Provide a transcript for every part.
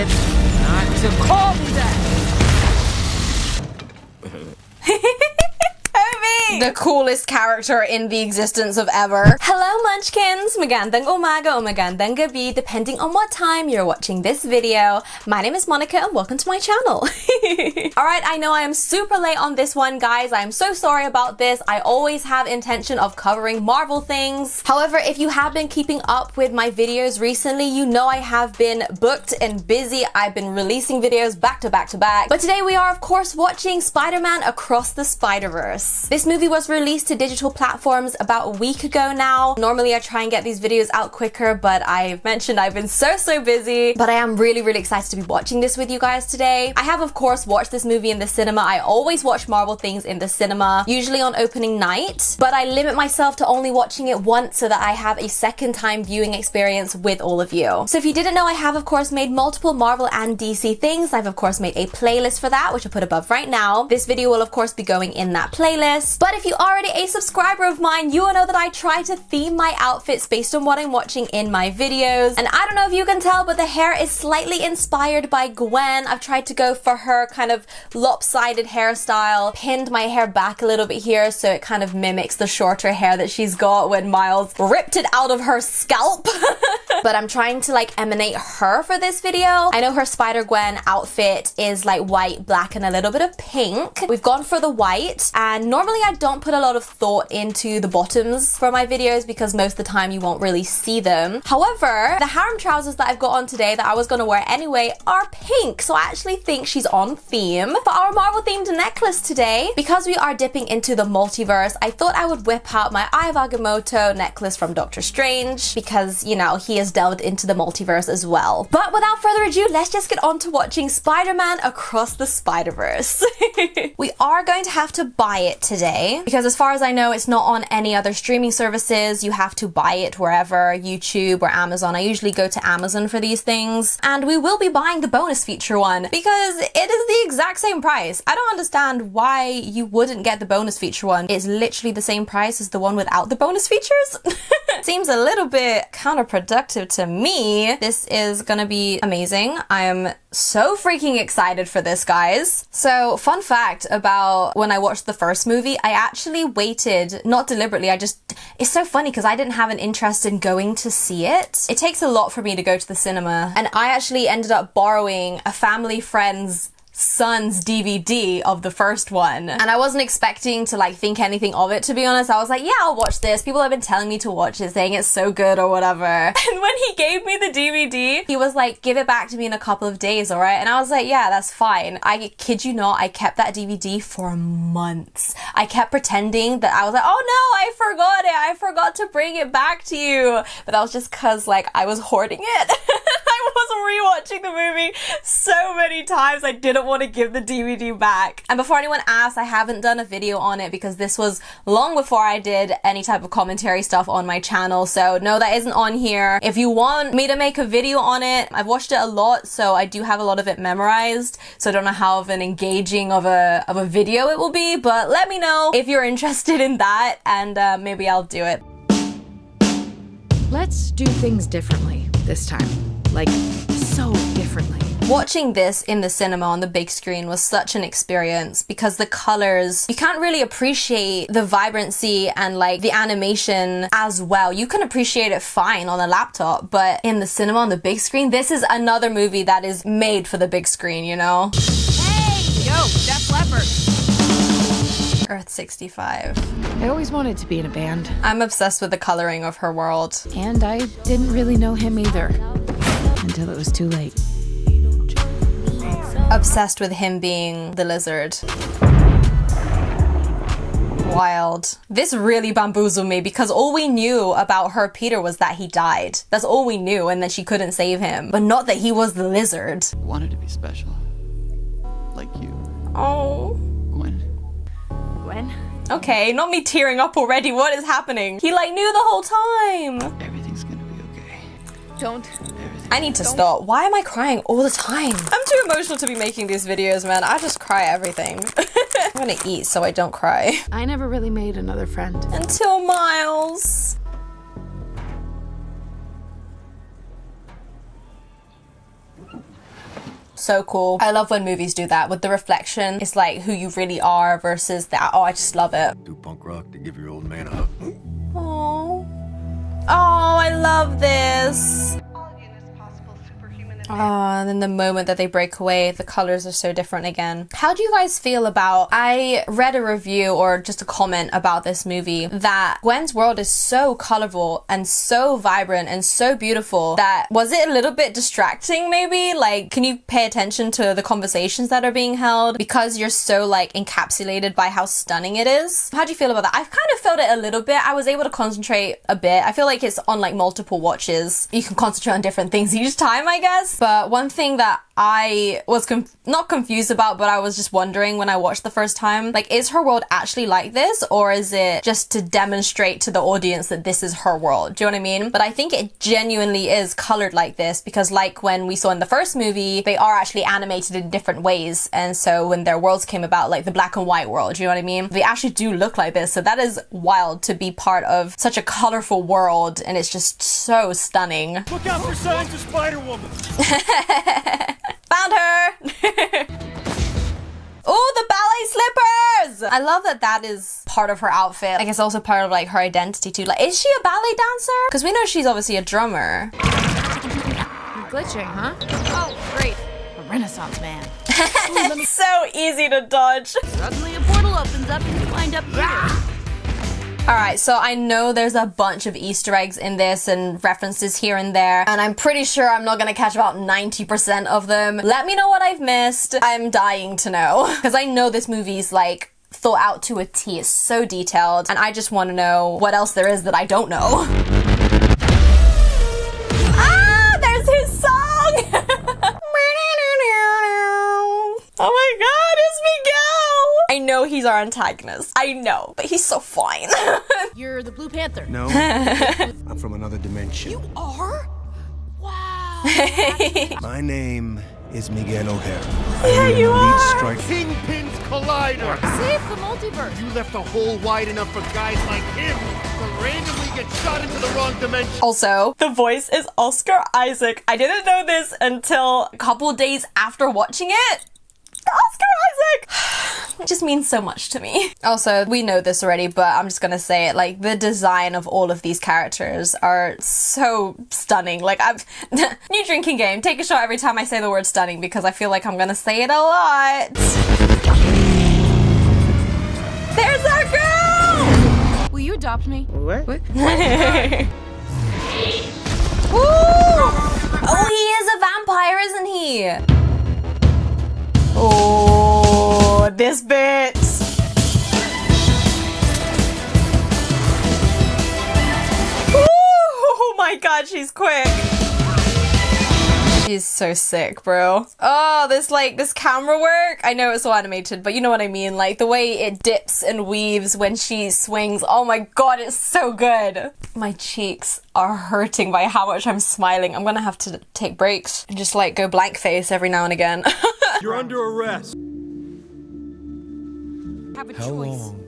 decided not to call me that. The coolest character in the existence of ever. Hello Munchkins! Magandang umaga o magandang gabi, depending on what time you're watching this video. My name is Monica and welcome to my channel. Alright, I know I am super late on this one, guys. I am so sorry about this. I always have intention of covering Marvel things. However, if you have been keeping up with my videos recently, you know I have been booked and busy. I've been releasing videos back to back to back. But today we are, of course, watching Spider-Man Across the Spiderverse. This movie was released to digital platforms about a week ago now. Normally I try and get these videos out quicker, but I've mentioned I've been so busy. But I am really excited to be watching this with you guys today. I have, of course, watched this movie in the cinema. I always watch Marvel things in the cinema, usually on opening night, but I limit myself to only watching it once so that I have a second time viewing experience with all of you. So if you didn't know, I have, of course, made multiple Marvel and DC things. I've, of course, made a playlist for that, which I'll put above right now. This video will, of course, be going in that playlist. But if you are already a subscriber of mine, you will know that I try to theme my outfits based on what I'm watching in my videos. And I don't know if you can tell, but the hair is slightly inspired by Gwen. I've tried to go for her kind of lopsided hairstyle, pinned my hair back a little bit here so it kind of mimics the shorter hair that she's got when Miles ripped it out of her scalp. But I'm trying to like emanate her for this video. I know her Spider-Gwen outfit is like white, black, and a little bit of pink. We've gone for the white, and normally I don't put a lot of thought into the bottoms for my videos because most of the time you won't really see them. However, the harem trousers that I've got on today that I was gonna wear anyway are pink, so I actually think she's on theme. For our Marvel themed necklace today, because we are dipping into the multiverse, I thought I would whip out my Eye of Agamotto necklace from Doctor Strange because, you know, he has delved into the multiverse as well. But without further ado, let's just get on to watching Spider-Man Across the Spiderverse. We are going to have to buy it today because as far as I know, it's not on any other streaming services. You have to buy it wherever, YouTube or Amazon. I usually go to Amazon for these things, and we will be buying the bonus feature one because it is the exact same price. I don't understand why you wouldn't get the bonus feature one. It's literally the same price as the one without the bonus features. Seems a little bit counterproductive to me. This is gonna be amazing. I am so freaking excited for this, guys. So, fun fact about when I watched the first movie, I actually waited, not deliberately, it's so funny because I didn't have an interest in going to see it. It takes a lot for me to go to the cinema, and I actually ended up borrowing a family friend's son's DVD of the first one, and I wasn't expecting to like think anything of it, to be honest. I was like, yeah, I'll watch this. People have been telling me to watch it, saying it's so good or whatever. And when he gave me the DVD, he was like, give it back to me in a couple of days, all right? And I was like, yeah, that's fine. I kid you not, I kept that DVD for months. I kept pretending that I was like, oh no, I forgot it. I forgot to bring it back to you. But that was just cause like I was hoarding it. I was rewatching the movie so many times. I didn't want to give the DVD back. And before anyone asks, I haven't done a video on it because this was long before I did any type of commentary stuff on my channel. So no, that isn't on here. If you want me to make a video on it, I've watched it a lot, so I do have a lot of it memorized. So I don't know how of an engaging of a video it will be, but let me know if you're interested in that, and maybe I'll do it. Let's do things differently this time. Like, so differently. Watching this in the cinema on the big screen was such an experience because the colors, you can't really appreciate the vibrancy and like the animation as well. You can appreciate it fine on a laptop, but in the cinema on the big screen, this is another movie that is made for the big screen, you know? Hey! Yo, Def Leppard! Earth 65. I always wanted to be in a band. I'm obsessed with the coloring of her world. And I didn't really know him either. Until it was too late. Obsessed with him being the lizard. Wild. This really bamboozled me because all we knew about her Peter was that he died. That's all we knew, and that she couldn't save him. But not that he was the lizard. I wanted to be special. Like you. Oh. Gwen. Gwen? Okay, not me tearing up already. What is happening? He like knew the whole time. Everything's gonna be okay. Don't. I need to stop. Why am I crying all the time? I'm too emotional to be making these videos, man. I just cry everything. I'm gonna eat so I don't cry. I never really made another friend. Until Miles. So cool. I love when movies do that with the reflection. It's like who you really are versus that. Oh, I just love it. Do punk rock to give your old man a hug. Oh. Oh, I love this. Oh, and then the moment that they break away, the colors are so different again. How do you guys feel about, I read a review or just a comment about this movie that Gwen's world is so colorful and so vibrant and so beautiful that, was it a little bit distracting maybe? Like, can you pay attention to the conversations that are being held because you're so like encapsulated by how stunning it is? How do you feel about that? I've kind of felt it a little bit. I was able to concentrate a bit. I feel like it's on like multiple watches. You can concentrate on different things each time, I guess. But one thing that I was not confused about, but I was just wondering when I watched the first time, like, is her world actually like this, or is it just to demonstrate to the audience that this is her world? Do you know what I mean? But I think it genuinely is colored like this because, like when we saw in the first movie, they are actually animated in different ways. And so when their worlds came about, like the black and white world, do you know what I mean? They actually do look like this. So that is wild to be part of such a colorful world, and it's just so stunning. Look out for signs of Spider-Woman! Found her! Oh, the ballet slippers! I love that that is part of her outfit. Like, it's also part of like her identity too. Like, is she a ballet dancer? Because we know she's obviously a drummer. You're glitching, huh? Oh, great. A Renaissance man. It's so easy to dodge. Suddenly a portal opens up and you wind up here. Alright, so I know there's a bunch of Easter eggs in this and references here and there, and I'm pretty sure I'm not gonna catch about 90% of them. Let me know what I've missed. I'm dying to know. Because I know this movie's like thought out to a T. It's so detailed, and I just want to know what else there is that I don't know. Ah, there's his song! Oh my god, it's Miguel! I know he's our antagonist. I know, but he's so fine. You're the Blue Panther. No, I'm from another dimension. You are? Wow. My name is Miguel O'Hara. Yeah, you are. Strike. Kingpin's Collider! Save the multiverse. You left a hole wide enough for guys like him to randomly get shot into the wrong dimension. Also, the voice is Oscar Isaac. I didn't know this until a couple days after watching it. Oscar Isaac! It just means so much to me. Also, we know this already, but I'm just gonna say it, like, the design of all of these characters are so stunning. Like, new drinking game. Take a shot every time I say the word stunning because I feel like I'm gonna say it a lot. There's our girl! Will you adopt me? What? Ooh! Oh, he is a vampire, isn't he? Oh, this bit. Ooh, oh my god, she's quick. She's so sick, bro. Oh, this camera work. I know it's so animated, but you know what I mean. Like the way it dips and weaves when she swings. Oh my god, it's so good. My cheeks are hurting by how much I'm smiling. I'm gonna have to take breaks and just like go blank face every now and again. You're under arrest. Have a How choice. long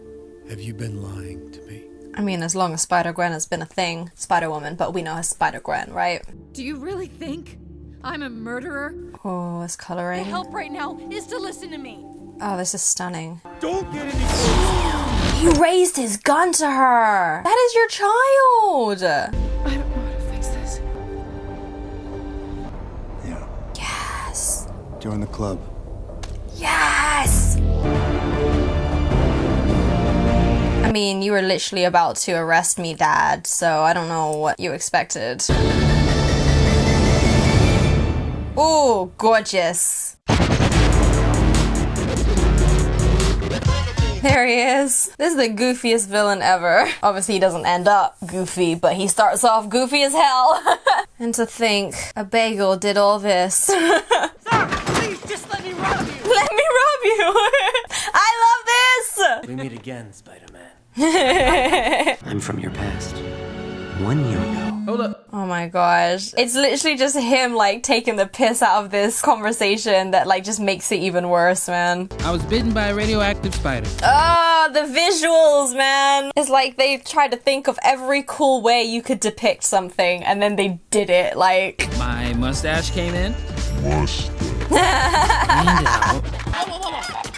have you been lying to me? I mean, as long as Spider-Gwen has been a thing. Spider-Woman, but we know her Spider-Gwen, right? Do you really think I'm a murderer? Oh, this The coloring. help right now is to listen to me. Oh, this is stunning. Don't get any closer. He raised his gun to her. That is your child. I don't know how to fix this. Yeah. Yes. Join the club. Yes. I mean, you were literally about to arrest me, Dad, so I don't know what you expected. Ooh, gorgeous. There he is. This is the goofiest villain ever. Obviously, he doesn't end up goofy, but he starts off goofy as hell. And to think, a bagel did all this. Sir, please just let me rob you. Let me rob you. I love this. We meet again, Spider-Man. I'm from your past. 1 year ago. Hold up. Oh my gosh. It's literally just him like taking the piss out of this conversation that like just makes it even worse, man. I was bitten by a radioactive spider. Oh, the visuals, man. It's like they tried to think of every cool way you could depict something and then they did it. Like, My mustache came in. Cleaned out.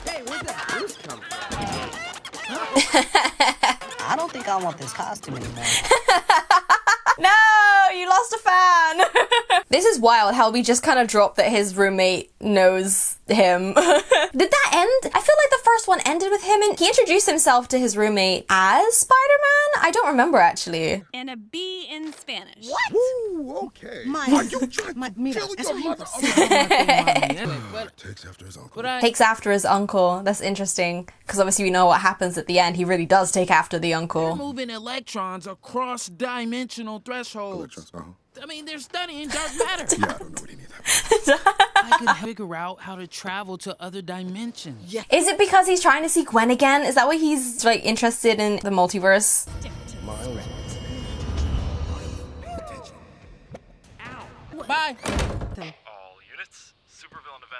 Hey, where did this come from? I don't think I want this costume anymore. No, you lost a fan. This is wild how we just kind of dropped that his roommate knows him. Did that end? I feel like the first one ended with him and he introduced himself to his roommate as Spider-Man? I don't remember actually. And a B in Spanish. What? Ooh, okay. Are you trying to kill your mother? Takes after his uncle. Takes after his uncle. That's interesting. Because obviously we know what happens at the end. He really does take after the uncle. Moving electrons across dimensional thresholds. I mean, they're studying dark matter. Yeah, I don't know what any of that I could figure out how to travel to other dimensions. Yeah. Is it because he's trying to see Gwen again? Is that why he's like interested in the multiverse? Bye.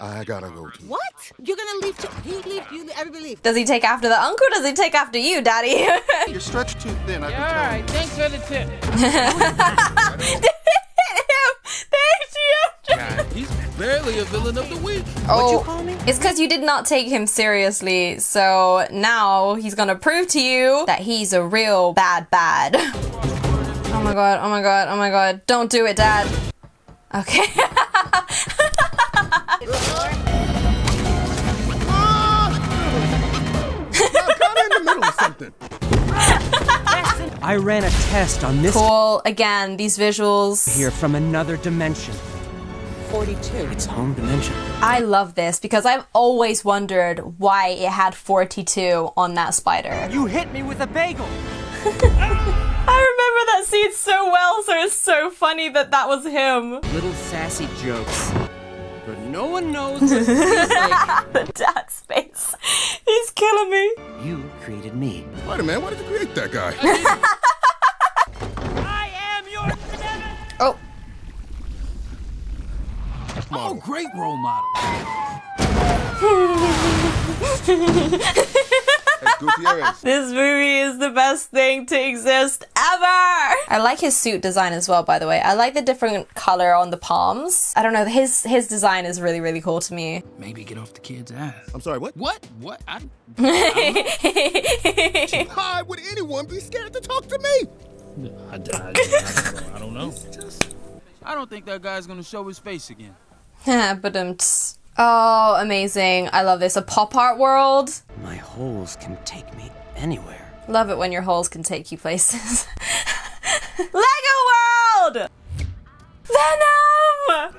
I gotta go too. What? You're gonna leave? Everybody leave. Does he take after the uncle or does he take after you, Daddy? You're stretched too thin. I All can tell. right, thanks for the tip. God, he's barely a villain of the week. Oh, it's because you did not take him seriously. So now he's gonna prove to you that he's a real bad. Oh my god, oh my god, oh my god. Don't do it, Dad. Okay. I'm kind of in the middle of something. I ran a test on this Cool. Again, these visuals. here from another dimension. 42. It's home dimension. I love this because I've always wondered why it had 42 on that spider. You hit me with a bagel. I remember that scene so well, so it's so funny that that was him. Little sassy jokes. But no one knows what it feels like. The dad's face. He's killing me. You created me. Spider-Man, why did you create that guy? I am your nemesis. Oh. Oh, great role model. Gutierrez. This movie is the best thing to exist ever! I like his suit design as well, by the way. I like the different color on the palms. I don't know, his design is really, really cool to me. Maybe get off the kid's ass. I'm sorry, what? What? What? Why would anyone be scared to talk to me? I don't know. I don't think that guy's gonna show his face again. But oh, amazing. I love this. A pop art world. My holes can take me anywhere. Love it when your holes can take you places. Lego World! Venom!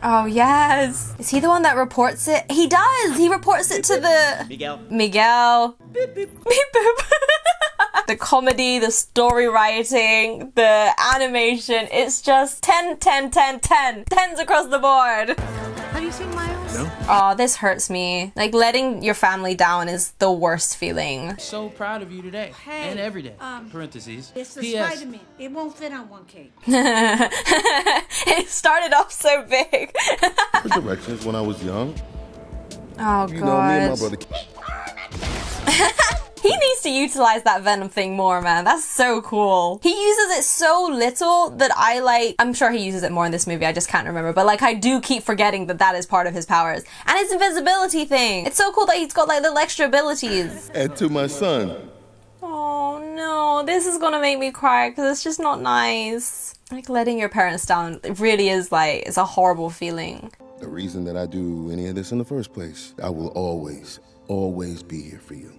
Oh, yes. Is he the one that reports it? He does! He reports it to the... Miguel. Beep, beep. Beep, boop. The comedy, the story writing, the animation, it's just 10, 10, 10, 10. 10s across the board. Have you seen Miles? No. Oh, this hurts me. Like, letting your family down is the worst feeling. So proud of you today and every day. Parentheses. It's the P.S. Spiderman. It won't fit on one cake. It started off so big. The directions when I was young. Oh, You know, me and my God. brother. He needs to utilize that Venom thing more, man. That's so cool. He uses it so little that I like... I'm sure he uses it more in this movie. I just can't remember. But, like, I do keep forgetting that that is part of his powers. And his invisibility thing. It's so cool that he's got, like, little extra abilities. And to my son. Oh, no. This is gonna make me cry because it's just not nice. Like, letting your parents down, it really is, like, it's a horrible feeling. The reason that I do any of this in the first place, I will always, always be here for you.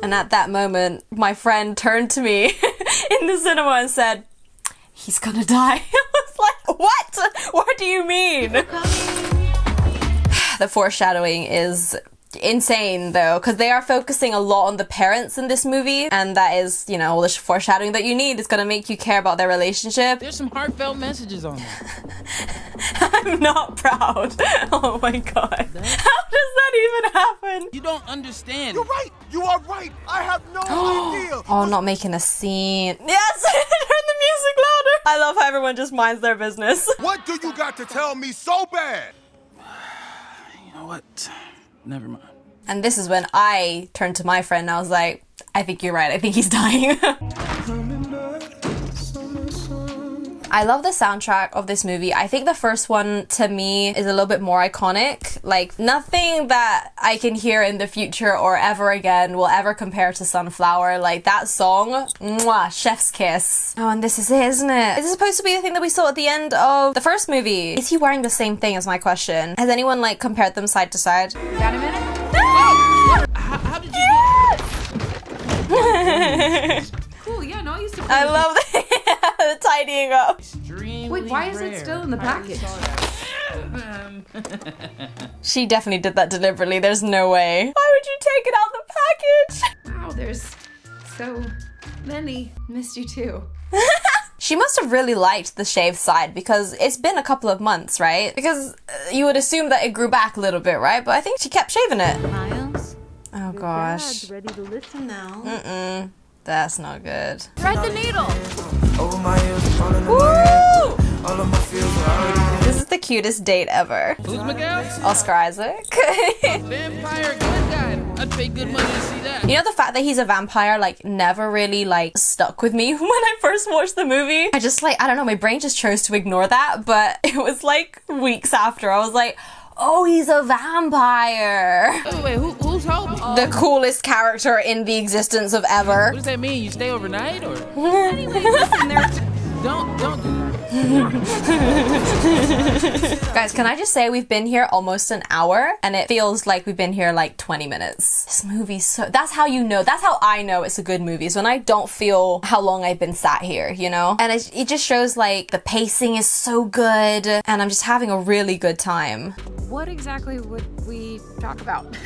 And at that moment, my friend turned to me in the cinema and said, he's gonna die. I was like, what? What do you mean? The foreshadowing is insane though, because they are focusing a lot on the parents in this movie, and that is, you know, all the foreshadowing that you need. It's gonna make you care about their relationship. There's some heartfelt messages on there. I'm not proud. Oh my god. How does that even happen? You don't understand. You're right. You are right. I have no idea. Oh, not making a scene. Yes! Turn the music louder. I love how everyone just minds their business. What do you got to tell me so bad? You know what? Never mind. And this is when I turned to my friend and I was like, I think you're right. I think he's dying. I love the soundtrack of this movie. I think the first one to me is a little bit more iconic. Like nothing that I can hear in the future or ever again will ever compare to Sunflower. Like that song, mwah, chef's kiss. Oh, and this is it, isn't it? Is this supposed to be the thing that we saw at the end of the first movie? Is he wearing the same thing is my question. Has anyone like compared them side to side? Got a minute? How did you Cool, yeah, no, I used to I love the tidying up. Extremely Wait, why is it rare. still in the package? She definitely did that deliberately. There's no way. Why would you take it out the package? Wow, there's so many. Missed you too. She must have really liked the shaved side because it's been a couple of months, right? Because you would assume that it grew back a little bit, right? But I think she kept shaving it. Miles? Oh gosh. Dad's ready to listen now. Mm-mm. That's not good. Thread the needle. Woo! This is the cutest date ever. Who's Miguel? Oscar Isaac. Vampire good guy. I'd pay good money to see that. You know, the fact that he's a vampire like never really like stuck with me when I first watched the movie. I just like, I don't know, my brain just chose to ignore that, but it was like weeks after I was like, oh, he's a vampire. Oh, wait, who's Hobie? The coolest character in the existence of ever. What does that mean? You stay overnight or? Anyway, listen, there's Don't do that. Guys, can I just say we've been here almost an hour and it feels like we've been here like 20 minutes. This movie's so, that's how you know, that's how I know it's a good movie, is when I don't feel how long I've been sat here, you know? And it just shows like the pacing is so good and I'm just having a really good time. What exactly would we talk about?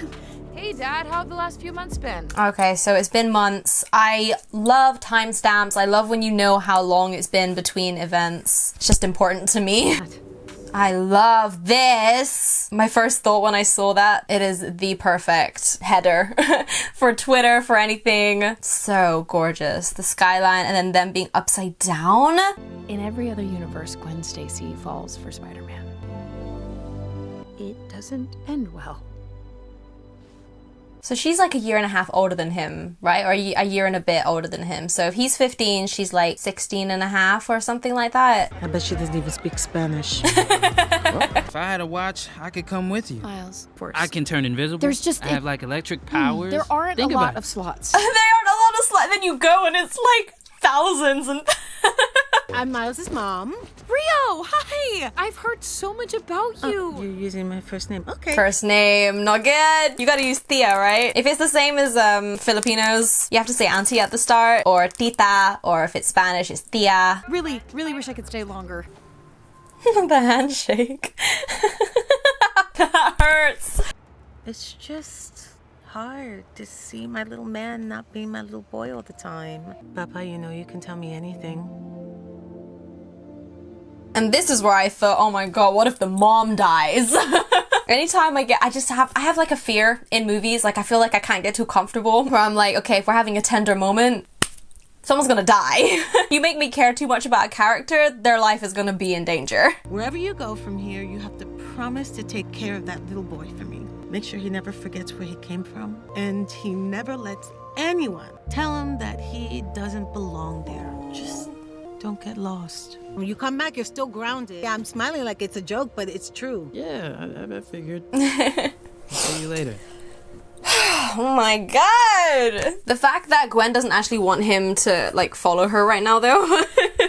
Hey Dad, how have the last few months been? Okay, so it's been months. I love timestamps. I love when you know how long it's been between events. It's just important to me. I love this. My first thought when I saw that, it is the perfect header for Twitter, for anything. So gorgeous. The skyline and then them being upside down. In every other universe, Gwen Stacy falls for Spider-Man. It doesn't end well. So she's like a year and a half older than him, right? Or a year and a bit older than him. So if he's 15, she's like 16 and a half or something like that. I bet she doesn't even speak Spanish. Well, if I had a watch, I could come with you. Miles, first. I can turn invisible. There's just I have like electric powers. There aren't Think a lot about of slots. There aren't a lot of slots. Then you go and it's like thousands and... I'm Miles' mom. Rio, hi! I've heard so much about you. You're using my first name. Okay. First name, not good. You gotta use Tia, right? If it's the same as Filipinos, you have to say auntie at the start, or tita, or if it's Spanish, it's tia. Really wish I could stay longer. The handshake. That hurts. It's just hard to see my little man not being my little boy all the time. Papa, you know you can tell me anything. And this is where I thought, oh my god, what if the mom dies? Anytime I have like a fear in movies, like I feel like I can't get too comfortable, where I'm like, okay, if we're having a tender moment, someone's gonna die. You make me care too much about a character, their life is gonna be in danger. Wherever you go from here, you have to promise to take care of that little boy for me. Make sure he never forgets where he came from, and he never lets anyone tell him that he doesn't belong there. Just don't get lost. When you come back, you're still grounded. Yeah, I'm smiling like it's a joke, but it's true. Yeah, I figured. See you later. Oh my god! The fact that Gwen doesn't actually want him to like follow her right now though,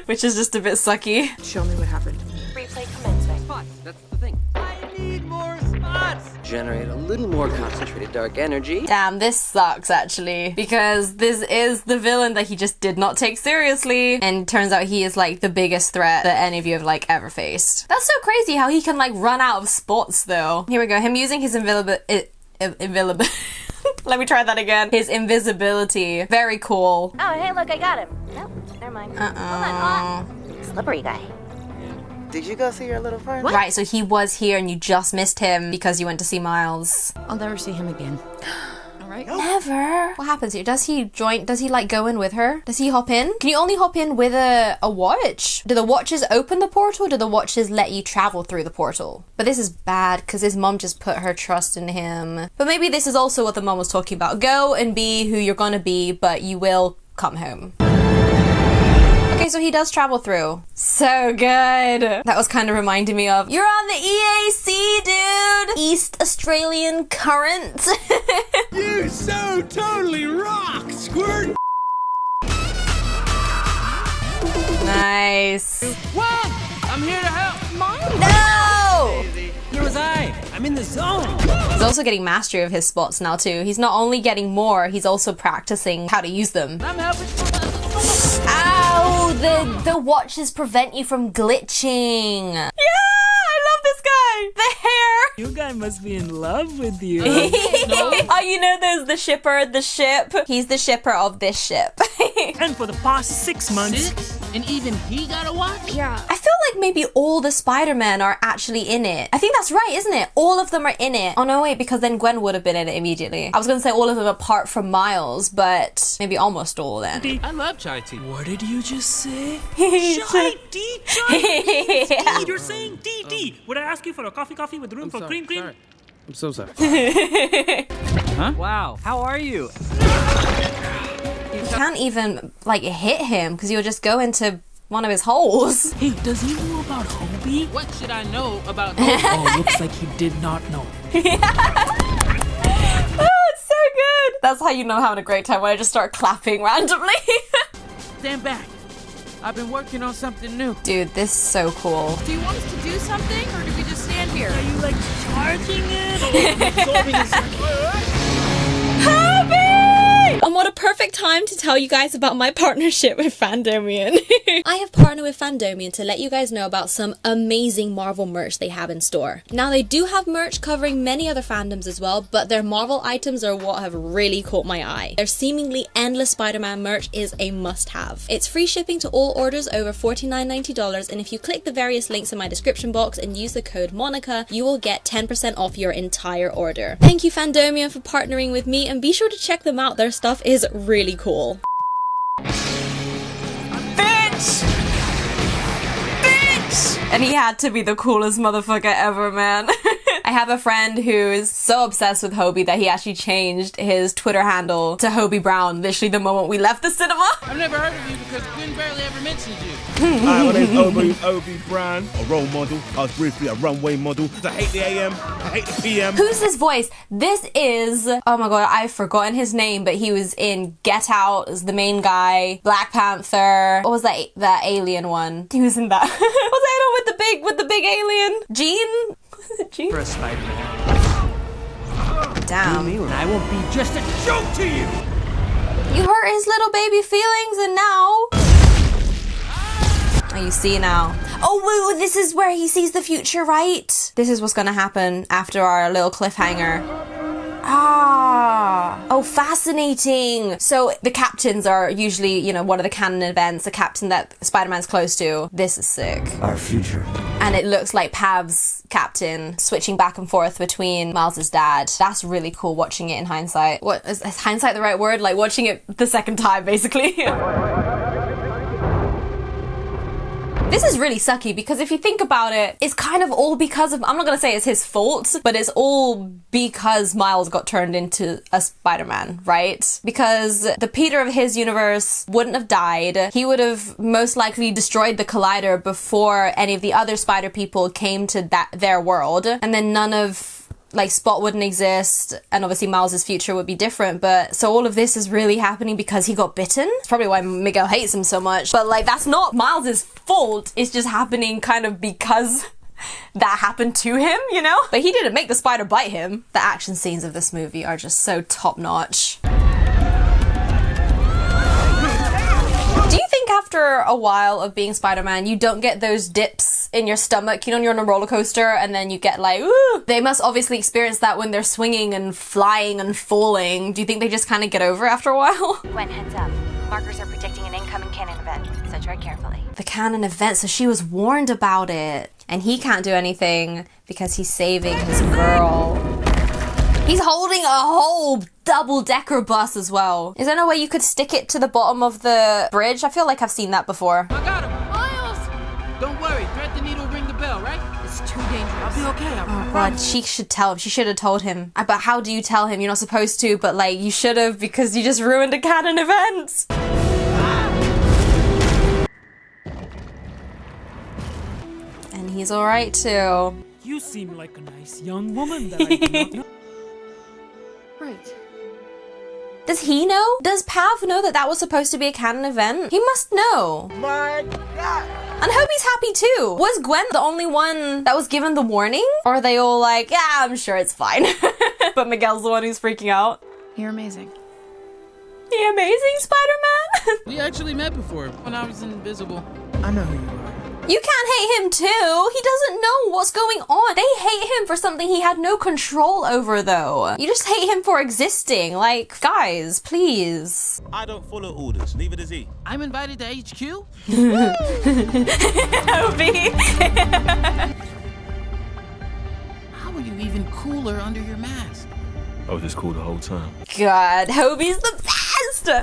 which is just a bit sucky. Show me what happened. Replay commencing. Spots, that's the thing. I need more spots. Generate a little more concentrated dark energy. Damn, this sucks actually, because this is the villain that he just did not take seriously, and turns out he is like the biggest threat that any of you have like ever faced. That's so crazy how he can like run out of spots though. Here we go, him using his let me try that again. His invisibility. Very cool. Oh, hey, look, I got him. Nope, never mind. Hold on. Slippery guy. Did you go see your little friend? Right, so he was here and you just missed him because you went to see Miles. I'll never see him again. Alright. Never. What happens here? Does he like go in with her? Does he hop in? Can you only hop in with a watch? Do the watches open the portal? Do the watches let you travel through the portal? But this is bad because his mom just put her trust in him. But maybe this is also what the mom was talking about. Go and be who you're gonna be, but you will come home. Okay, so he does travel through. So good. That was kind of reminding me of, you're on the EAC, dude! East Australian Current. You so totally rock, Squirt! Nice. One! I'm here to help. No! Where was I? I'm in the zone. He's also getting mastery of his spots now too. He's not only getting more, he's also practicing how to use them. I'm helping. Ow! The watches prevent you from glitching. Yeah! I love this guy! The hair! You guy must be in love with you. Oh, you know there's the shipper, the ship. He's the shipper of this ship. And for the past 6 months... 6? And even he got a watch? Yeah. I feel like maybe all the Spider-Men are actually in it. I think that's right, isn't it? All of them are in it. Oh no, wait, because then Gwen would have been in it immediately. I was gonna say all of them apart from Miles, but maybe almost all then. I love chai tea. What did you just say? Chai tea, chai tea. Yeah. You're saying tea. Would I ask you for a coffee with room for cream? Sorry. I'm so sorry. Huh? Wow, how are you? You can't even, like, hit him because you'll just go into one of his holes. Hey, does he know about Hobie? What should I know about Hobie? Oh, looks like he did not know. Oh, it's so good. That's how you know I'm having a great time, when I just start clapping randomly. Stand back. I've been working on something new. Dude, this is so cool. Do you want us to do something, or do we just stand here? Are you like charging it? Absorbing it? And what a perfect time to tell you guys about my partnership with Fandomian. I have partnered with Fandomian to let you guys know about some amazing Marvel merch they have in store. Now, they do have merch covering many other fandoms as well, but their Marvel items are what have really caught my eye. Their seemingly endless Spider-Man merch is a must-have. It's free shipping to all orders over $49.90, and if you click the various links in my description box and use the code MONICA, you will get 10% off your entire order. Thank you, Fandomian, for partnering with me, and be sure to check them out. Their stuff is really cool. Bitch! And he had to be the coolest motherfucker ever, man. I have a friend who's so obsessed with Hobie that he actually changed his Twitter handle to Hobie Brown literally the moment we left the cinema. I've never heard of you because Gwen barely ever mentioned you. Hi, my name's Obi Brown, a role model. I was briefly a runway model. I hate the AM, I hate the PM. Who's this voice? This is, oh my god, I've forgotten his name, but he was in Get Out as the main guy, Black Panther. What was that alien one? He was in that. What's that one with the big alien? Gene? Was it Gene? For a Spider-Man. Damn. And I won't be just a joke to you! You hurt his little baby feelings and now... Oh, you see now. Oh, wait, this is where he sees the future, right? This is what's gonna happen after our little cliffhanger. Ah. Oh, fascinating. So the captains are usually, you know, one of the canon events, the captain that Spider-Man's close to. This is sick. Our future. And it looks like Pav's captain switching back and forth between Miles's dad. That's really cool watching it in hindsight. What is hindsight the right word? Like watching it the second time, basically. This is really sucky because if you think about it, it's kind of all because of, I'm not going to say it's his fault, but it's all because Miles got turned into a Spider-Man, right? Because the Peter of his universe wouldn't have died. He would have most likely destroyed the Collider before any of the other Spider people came to their world. And then none of like Spot wouldn't exist, and obviously Miles's future would be different, but so all of this is really happening because he got bitten. It's probably why Miguel hates him so much, but like that's not Miles's fault. It's just happening kind of because that happened to him, you know? But he didn't make the spider bite him. The action scenes of this movie are just so top-notch. Do you think after a while of being Spider-Man, you don't get those dips in your stomach? You know, you're on a roller coaster and then you get like, ooh. They must obviously experience that when they're swinging and flying and falling. Do you think they just kind of get over it after a while? Gwen, heads up. Markers are predicting an incoming cannon event, so tread carefully. The cannon event, so she was warned about it. And he can't do anything because he's saving his girl. He's holding a whole double-decker bus as well. Is there no way you could stick it to the bottom of the bridge? I feel like I've seen that before. I got him. Miles! Don't worry. Thread the needle, ring the bell, right? It's too dangerous. I'll be okay. Oh god, she should tell him. She should have told him. But how do you tell him? You're not supposed to, but like, you should have because you just ruined a canon event. And he's alright too. You seem like a nice young woman that I do not know. Right. Does he know? Does Pav know that that was supposed to be a canon event? He must know. My God. And Hobie's happy too. Was Gwen the only one that was given the warning? Or are they all like, yeah, I'm sure it's fine. But Miguel's the one who's freaking out. You're amazing. You amazing, Spider-Man? We actually met before when I was invisible. I know who you are. You can't hate him too. He doesn't know what's going on. They hate him for something he had no control over though. You just hate him for existing. Like, guys, please. I don't follow orders, neither does he. I'm invited to HQ? Hobie. How are you even cooler under your mask? I was just cool the whole time. God, Hobie's the best.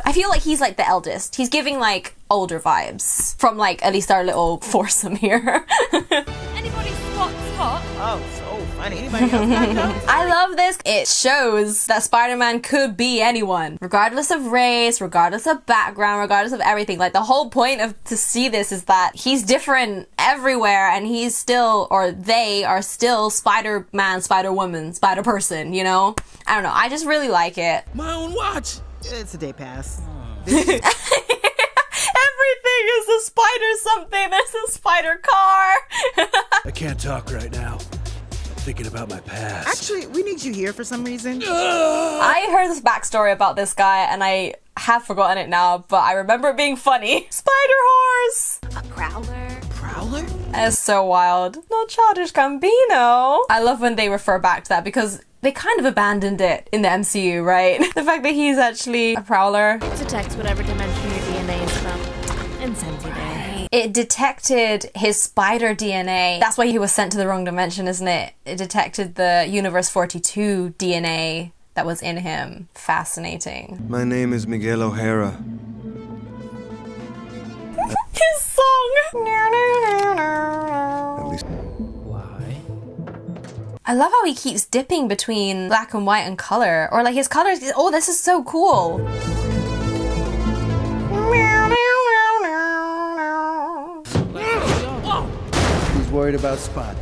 I feel like he's like the eldest. He's giving like older vibes from like at least our little foursome here. Anybody spot Scott? Oh, so funny. Anybody else? I love this. It shows that Spider-Man could be anyone, regardless of race, regardless of background, regardless of everything. Like the whole point of to see this is that he's different everywhere and he's still, or they are still Spider-Man, Spider-Woman, Spider-Person, you know? I don't know. I just really like it. My own watch! It's a day pass. Everything is a spider something. There's a spider car. I can't talk right now. I'm thinking about my past. Actually, we need you here for some reason. I heard this backstory about this guy and I have forgotten it now, but I remember it being funny. Spider horse! A prowler. Prowler? That's so wild. No childish Gambino. I love when they refer back to that because they kind of abandoned it in the MCU, right? The fact that he's actually a prowler. It detects whatever dimension your DNA is from and sends you there. It detected his spider DNA. That's why he was sent to the wrong dimension, isn't it? It detected the Universe 42 DNA that was in him. Fascinating. My name is Miguel O'Hara. His song! At least I love how he keeps dipping between black and white and color. Or like his colors, oh, this is so cool. He's worried about Spot.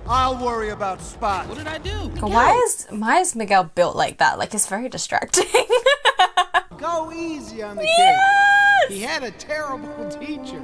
I'll worry about Spot. What did I do? Why is Miguel built like that? Like, it's very distracting. Go easy on the Yes! kid. He had a terrible teacher.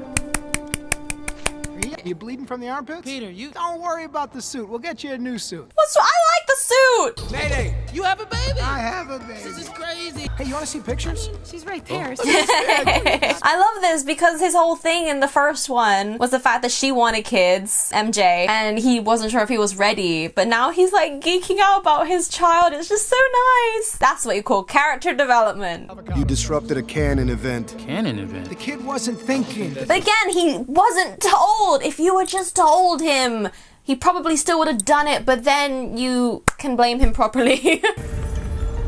You bleeding from the armpits? Peter, you... Don't worry about the suit. We'll get you a new suit. I like the suit! Mayday! You have a baby! I have a baby. This is crazy. Hey, you want to see pictures? She's right there. I love this because his whole thing in the first one was the fact that she wanted kids, MJ, and he wasn't sure if he was ready, but now he's like geeking out about his child. It's just so nice. That's what you call character development. you disrupted a canon event. Canon event? The kid wasn't thinking. But again, he wasn't told. If you had just told him, he probably still would have done it, but then you can blame him properly.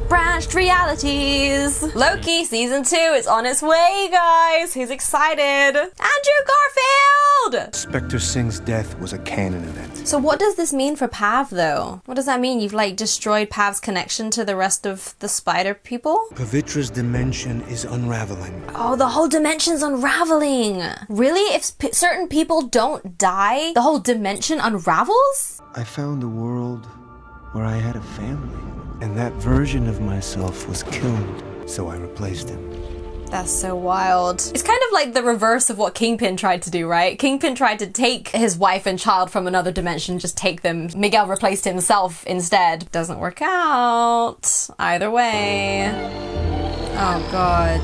Branched realities. Loki season 2 is on its way, guys. Who's excited? Andrew Garfield! Spectre Singh's death was a canon event. So what does this mean for Pav, though? What does that mean? You've like destroyed Pav's connection to the rest of the spider people? Pavitra's dimension is unraveling. Oh, the whole dimension's unraveling. Really? If certain people don't die, the whole dimension unravels? I found a world where I had a family. And that version of myself was killed, so I replaced him. That's so wild. It's kind of like the reverse of what Kingpin tried to do, right? Kingpin tried to take his wife and child from another dimension, just take them. Miguel replaced himself instead. Doesn't work out. Either way. Oh god.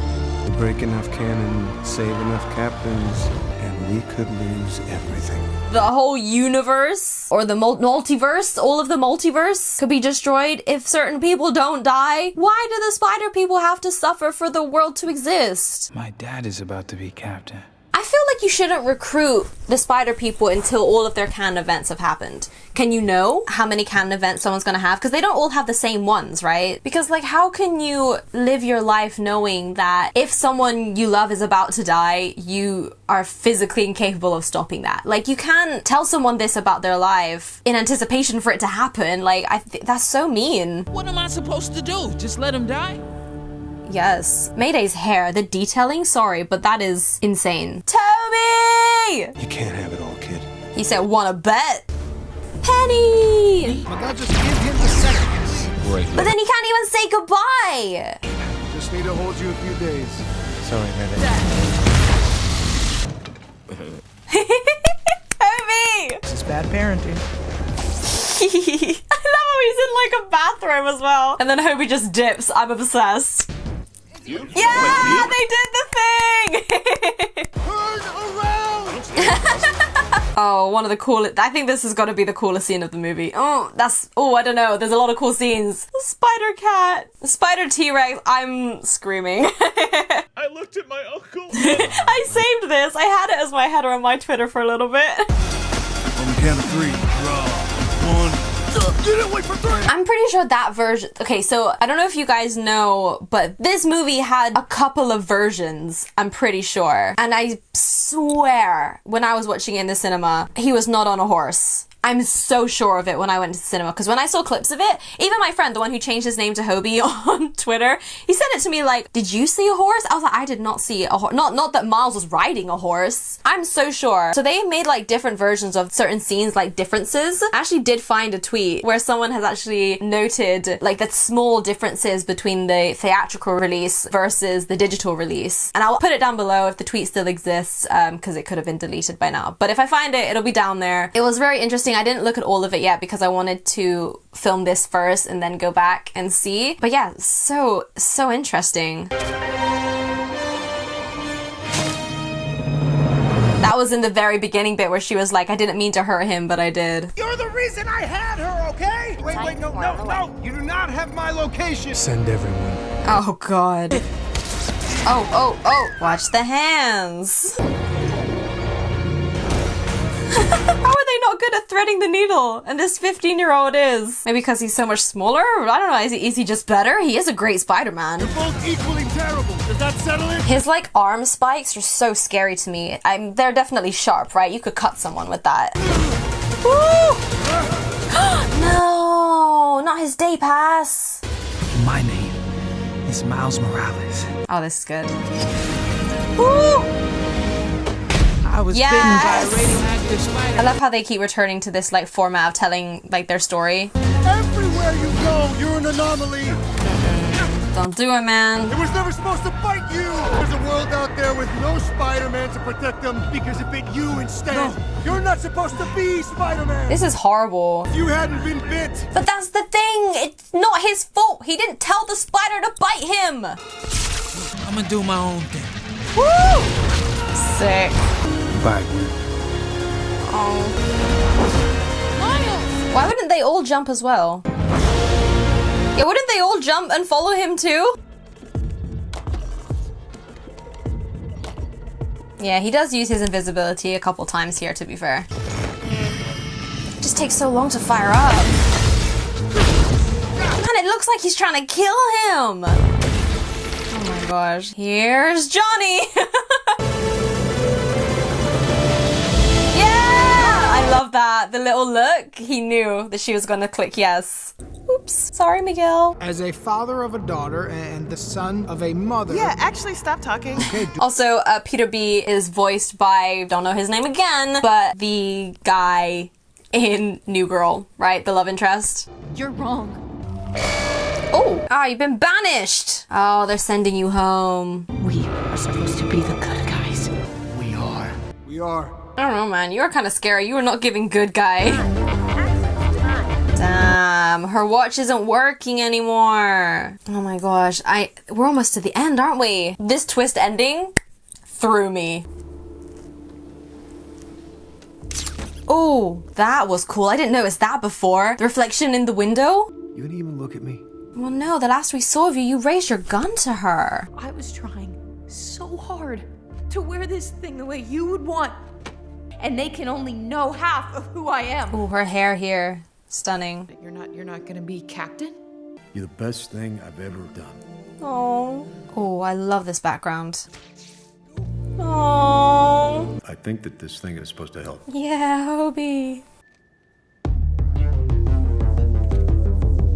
Break enough canon, save enough captains, and we could lose everything. The whole universe, or the multiverse, all of the multiverse could be destroyed if certain people don't die. Why do the spider people have to suffer for the world to exist? My dad is about to be captain. I feel like you shouldn't recruit the spider people until all of their canon events have happened. Can you know how many canon events someone's gonna have? Because they don't all have the same ones, right? Because like, how can you live your life knowing that if someone you love is about to die, you are physically incapable of stopping that? Like, you can't tell someone this about their life in anticipation for it to happen. Like, that's so mean. What am I supposed to do? Just let him die? Yes. Mayday's hair, the detailing, sorry, but that is insane. Toby! You can't have it all, kid. He said, wanna bet? Penny! My God, just give him the seconds. Great. But then he can't even say goodbye. Just need to hold you a few days. Sorry, man. Toby! This is bad parenting. I love how he's in like a bathroom as well. And then Hobie just dips. I'm obsessed. Yeah, they did the thing! Turn around! Oh, one of the coolest. I think this has got to be the coolest scene of the movie. Oh, I don't know. There's a lot of cool scenes. The spider cat, the spider T-Rex. I'm screaming. I looked at my uncle. I saved this. I had it as my header on my Twitter for a little bit. On the count of 3, draw. 1. You didn't wait for 3! I'm pretty sure that version... Okay, so I don't know if you guys know, but this movie had a couple of versions, I'm pretty sure. And I swear, when I was watching it in the cinema, he was not on a horse. I'm so sure of it when I went to the cinema, because when I saw clips of it, even my friend, the one who changed his name to Hobie on Twitter, he sent it to me like, did you see a horse? I was like, I did not see a horse. Not that Miles was riding a horse. I'm so sure. So they made like different versions of certain scenes, like differences. I actually did find a tweet where someone has actually noted like the small differences between the theatrical release versus the digital release. And I'll put it down below if the tweet still exists, because it could have been deleted by now. But if I find it, it'll be down there. It was very interesting. I didn't look at all of it yet because I wanted to film this first and then go back and see. But yeah, so interesting. That was in the very beginning bit where she was like, I didn't mean to hurt him, but I did. You're the reason I had her, okay? Wait, no. You do not have my location. Send everyone. Oh, God. Oh. Watch the hands. How are they not good at threading the needle? And this 15-year-old is. Maybe because he's so much smaller? I don't know. Is he just better? He is a great Spider-Man. You're both equally terrible. Does that settle it? His like arm spikes are so scary to me. They're definitely sharp, right? You could cut someone with that. No, not his day pass. My name is Miles Morales. Oh, this is good. Woo! I was bitten by a radioactive spider. I love how they keep returning to this like format of telling like their story. Everywhere you go, you're an anomaly. Don't do it, man. It was never supposed to bite you. There's a world out there with no Spider-Man to protect them because it bit you instead. No. You're not supposed to be Spider-Man. This is horrible. If you hadn't been bit. But that's the thing. It's not his fault. He didn't tell the spider to bite him. I'm gonna do my own thing. Woo! Sick. Bye. Oh. Miles! Why wouldn't they all jump as well? Yeah, wouldn't they all jump and follow him too? Yeah, he does use his invisibility a couple times here, to be fair. It just takes so long to fire up. Man, it looks like he's trying to kill him! Oh my gosh. Here's Johnny! I love that. The little look. He knew that she was gonna click yes. Oops. Sorry, Miguel. As a father of a daughter and the son of a mother. Yeah, actually, stop talking. Okay. Also, Peter B is voiced by, don't know his name again, but the guy in New Girl, right? The love interest. You're wrong. Oh, you've been banished. Oh, they're sending you home. We are supposed to be the good guys. We are. I don't know, man. You were kind of scary. You were not giving good guy. Damn, her watch isn't working anymore. Oh my gosh. We're almost to the end, aren't we? This twist ending threw me. Oh, that was cool. I didn't notice that before. The reflection in the window. You didn't even look at me. Well, no, the last we saw of you, you raised your gun to her. I was trying so hard to wear this thing the way you would want. And they can only know half of who I am. Ooh, her hair here. Stunning. You're not gonna be captain? You're the best thing I've ever done. Oh. Oh, I love this background. Oh. I think that this thing is supposed to help. Yeah, Hobie.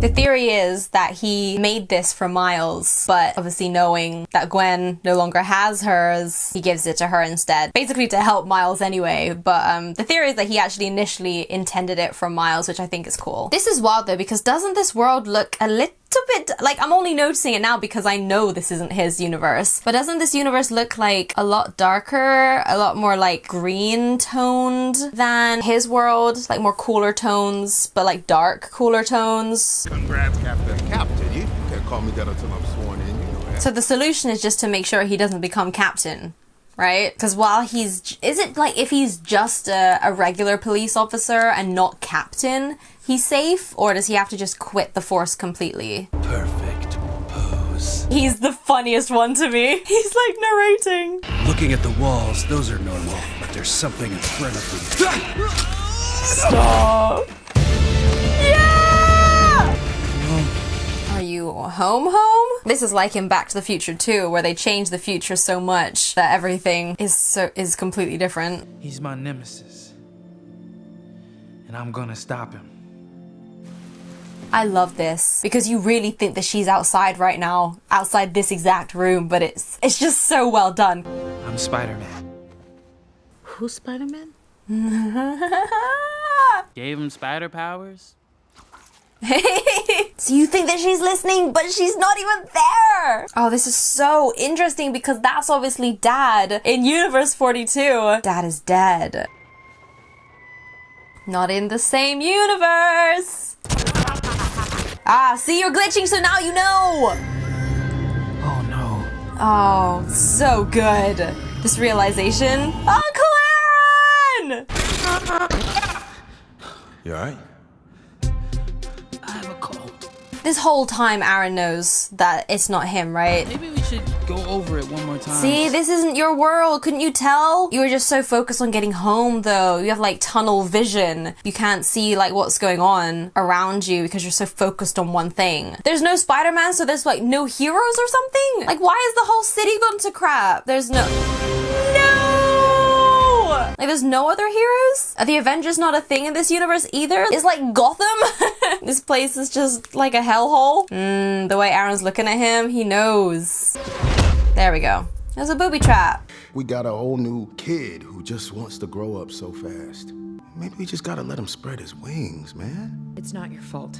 The theory is that he made this for Miles, but obviously knowing that Gwen no longer has hers, he gives it to her instead. Basically to help Miles anyway, but the theory is that he actually initially intended it for Miles, which I think is cool. This is wild though, because doesn't this world look a little bit like, I'm only noticing it now because I know this isn't his universe, but doesn't this universe look like a lot darker, a lot more like green toned than his world, like more cooler tones, but like dark cooler tones? Congrats, Captain. Captain, you can't call me that until I'm sworn in, you know that. So the solution is just to make sure he doesn't become captain, right? Because while he's, is it like if he's just a regular police officer and not captain, he's safe? Or does he have to just quit the force completely? Perfect pose. He's the funniest one to me. He's like narrating. Looking at the walls, those are normal, but there's something in front of me. Stop. Yeah! Are you home? This is like in Back to the Future 2, where they change the future so much that everything is completely different. He's my nemesis, and I'm gonna stop him. I love this because you really think that she's outside right now, outside this exact room, but it's just so well done. I'm Spider-Man. Who's Spider-Man? Gave him spider powers? So you think that she's listening, but she's not even there. Oh, this is so interesting because that's obviously Dad. In Universe 42, Dad is dead. Not in the same universe. Ah, see, you're glitching, so now you know. Oh no. Oh, so good. This realization. Uncle Aaron! You alright? I have a cold. This whole time Aaron knows that it's not him, right? Maybe we should go over it one more time. See, this isn't your world. Couldn't you tell? You were just so focused on getting home, though. You have like tunnel vision. You can't see like what's going on around you because you're so focused on one thing. There's no Spider-Man, so there's like no heroes or something? Like, why is the whole city gone to crap? There's no... Like, there's no other heroes? Are the Avengers not a thing in this universe either? Is like Gotham? This place is just like a hellhole. The way Aaron's looking at him, he knows. There we go. There's a booby trap. We got a whole new kid who just wants to grow up so fast. Maybe we just gotta let him spread his wings, man. It's not your fault.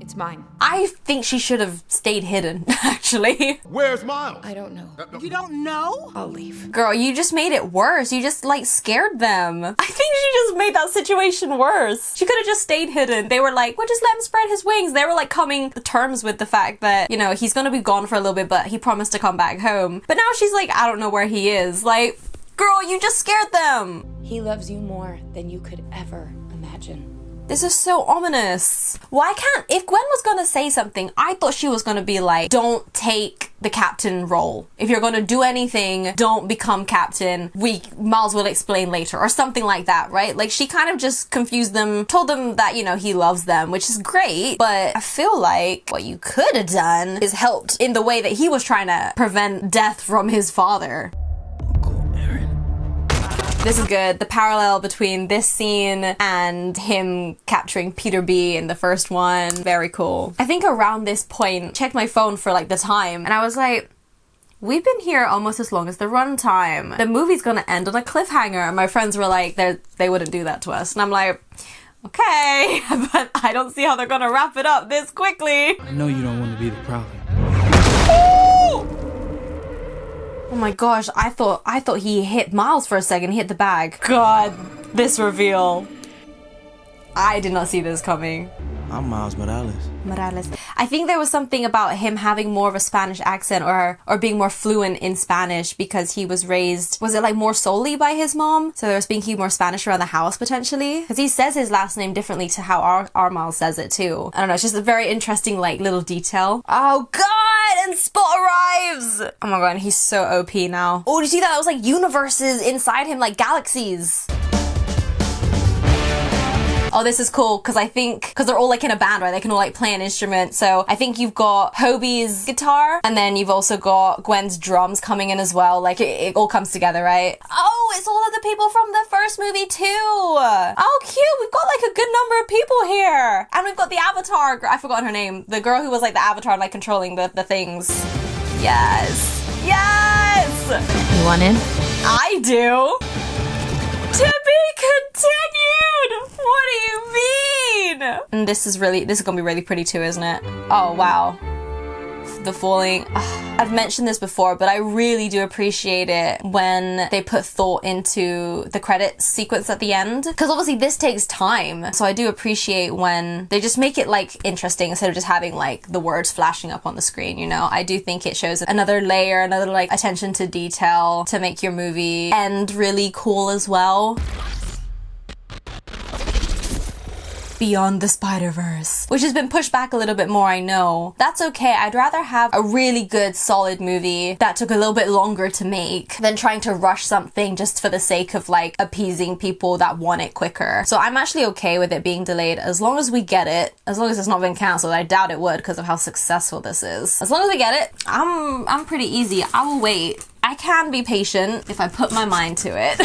It's mine. I think she should have stayed hidden, actually. Where's Miles? I don't know. You don't know? I'll leave. Girl, you just made it worse. You just, like, scared them. I think she just made that situation worse. She could have just stayed hidden. They were like, well, just let him spread his wings. They were, like, coming to terms with the fact that, you know, he's gonna be gone for a little bit, but he promised to come back home. But now she's like, I don't know where he is. Like, girl, you just scared them. He loves you more than you could ever imagine. This is so ominous. Why can't, if Gwen was gonna say something, I thought she was gonna be like, don't take the captain role. If you're gonna do anything, don't become captain. Miles will explain later, or something like that, right? Like, she kind of just confused them, told them that, you know, he loves them, which is great, but I feel like what you could have done is helped in the way that he was trying to prevent death from his father. This is good. The parallel between this scene and him capturing Peter B in the first one. Very cool. I think around this point, checked my phone for like the time, and I was like, we've been here almost as long as the runtime. The movie's gonna end on a cliffhanger. And my friends were like, they wouldn't do that to us. And I'm like, okay, but I don't see how they're gonna wrap it up this quickly. I know you don't want to be the Prowler. Oh my gosh, I thought he hit Miles for a second. He hit the bag. God, this reveal. I did not see this coming. I'm Miles Morales. I think there was something about him having more of a Spanish accent or being more fluent in Spanish because he was raised, was it like more solely by his mom? So there was speaking more Spanish around the house potentially? Because he says his last name differently to how our Miles says it too. I don't know, it's just a very interesting like little detail. Oh God, and Spot arrives! Oh my God, he's so OP now. Oh, did you see that? It was like universes inside him, like galaxies. Oh, this is cool because I think, because they're all like in a band, right? They can all like play an instrument. So I think you've got Hobie's guitar and then you've also got Gwen's drums coming in as well. Like it all comes together, right? Oh, it's all of the people from the first movie too. Oh, cute. We've got like a good number of people here. And we've got the Avatar, I forgot her name. The girl who was like the Avatar, like controlling the things. Yes. Yes! You want in? I do. To be continued! What do you mean? And this is gonna be really pretty too, isn't it? Oh, wow. The falling. I've mentioned this before, but I really do appreciate it when they put thought into the credits sequence at the end. Because obviously this takes time. So I do appreciate when they just make it like interesting instead of just having like the words flashing up on the screen, you know? I do think it shows another layer, another like attention to detail to make your movie end really cool as well. Beyond the Spiderverse, which has been pushed back a little bit more, I know. That's okay. I'd rather have a really good, solid movie that took a little bit longer to make than trying to rush something just for the sake of like appeasing people that want it quicker. So I'm actually okay with it being delayed as long as we get it, as long as it's not been cancelled. I doubt it would because of how successful this is. As long as we get it, I'm pretty easy. I will wait. I can be patient if I put my mind to it.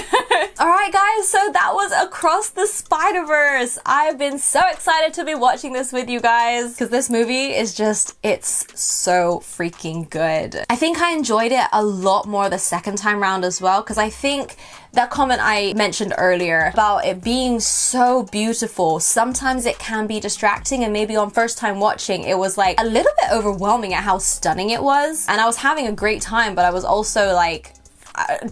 Alright guys, so that was Across the Spiderverse. I've been so excited to be watching this with you guys because this movie is just, it's so freaking good. I think I enjoyed it a lot more the second time round as well because I think that comment I mentioned earlier about it being so beautiful, sometimes it can be distracting, and maybe on first time watching it was like a little bit overwhelming at how stunning it was, and I was having a great time, but I was also like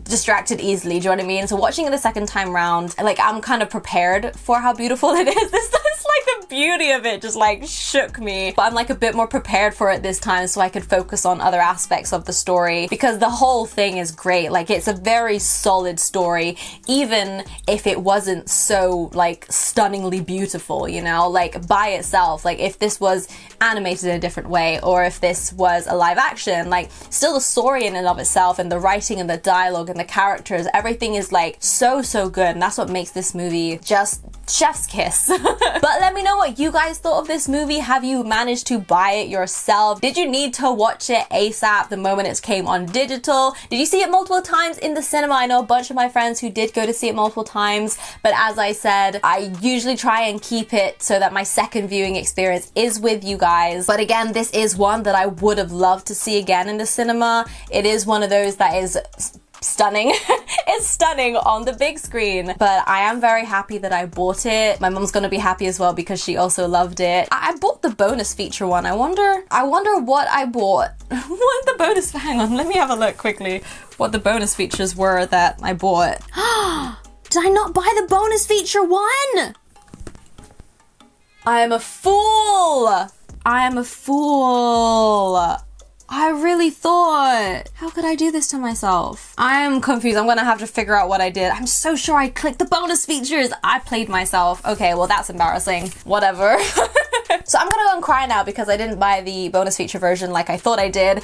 distracted easily, do you know what I mean? So watching it the second time round, like I'm kind of prepared for how beautiful it is. This is like the beauty of it just like shook me, but I'm like a bit more prepared for it this time so I could focus on other aspects of the story because the whole thing is great. Like it's a very solid story even if it wasn't so like stunningly beautiful, you know, like by itself. Like if this was animated in a different way or if this was a live action, like still the story in and of itself and the writing and the dialogue and the characters, everything is like so good, and that's what makes this movie just chef's kiss. But let me know what you guys thought of this movie. Have you managed to buy it yourself? Did you need to watch it ASAP the moment it came on digital? Did you see it multiple times in the cinema? I know a bunch of my friends who did go to see it multiple times, but as I said, I usually try and keep it so that my second viewing experience is with you guys. But again, this is one that I would have loved to see again in the cinema. It is one of those that is stunning. It's stunning on the big screen, but I am very happy that I bought it. My mom's gonna be happy as well because she also loved it. I bought the bonus feature one. I wonder what I bought. What the bonus, hang on, let me have a look quickly what the bonus features were that I bought. Did I not buy the bonus feature one? I am a fool. I am a fool. I really thought, how could I do this to myself? I am confused. I'm gonna have to figure out what I did. I'm so sure I clicked the bonus features. I played myself. Okay, well that's embarrassing. Whatever. So I'm gonna go and cry now because I didn't buy the bonus feature version like I thought I did.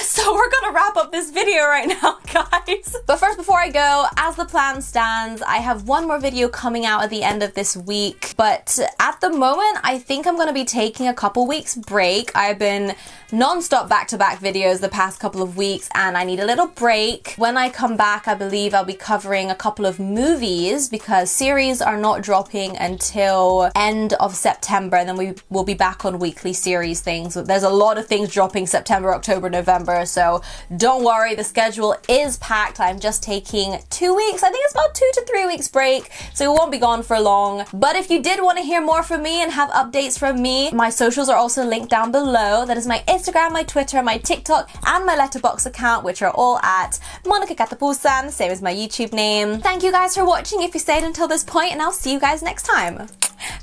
So we're gonna wrap up this video right now, guys. But first, before I go, as the plan stands, I have one more video coming out at the end of this week. But at the moment, I think I'm gonna be taking a couple weeks break. I've been non-stop back-to-back videos the past couple of weeks and I need a little break. When I come back, I believe I'll be covering a couple of movies because series are not dropping until end of September, and then we will be back on weekly series things. There's a lot of things dropping September, October, November, so don't worry, the schedule is packed. I'm just taking 2 weeks. I think it's about 2 to 3 weeks break, so it won't be gone for long. But if you did want to hear more from me and have updates from me, my socials are also linked down below. That is my Instagram, my Twitter, my TikTok, and my Letterboxd account, which are all at Monica Katapusan, same as my YouTube name. Thank you guys for watching if you stayed until this point, and I'll see you guys next time.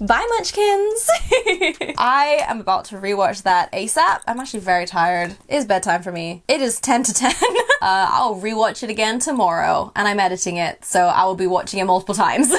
Bye, Munchkins! I am about to rewatch that ASAP. I'm actually very tired. It is bedtime for me. It is 10 to 10. I'll rewatch it again tomorrow, and I'm editing it, so I will be watching it multiple times.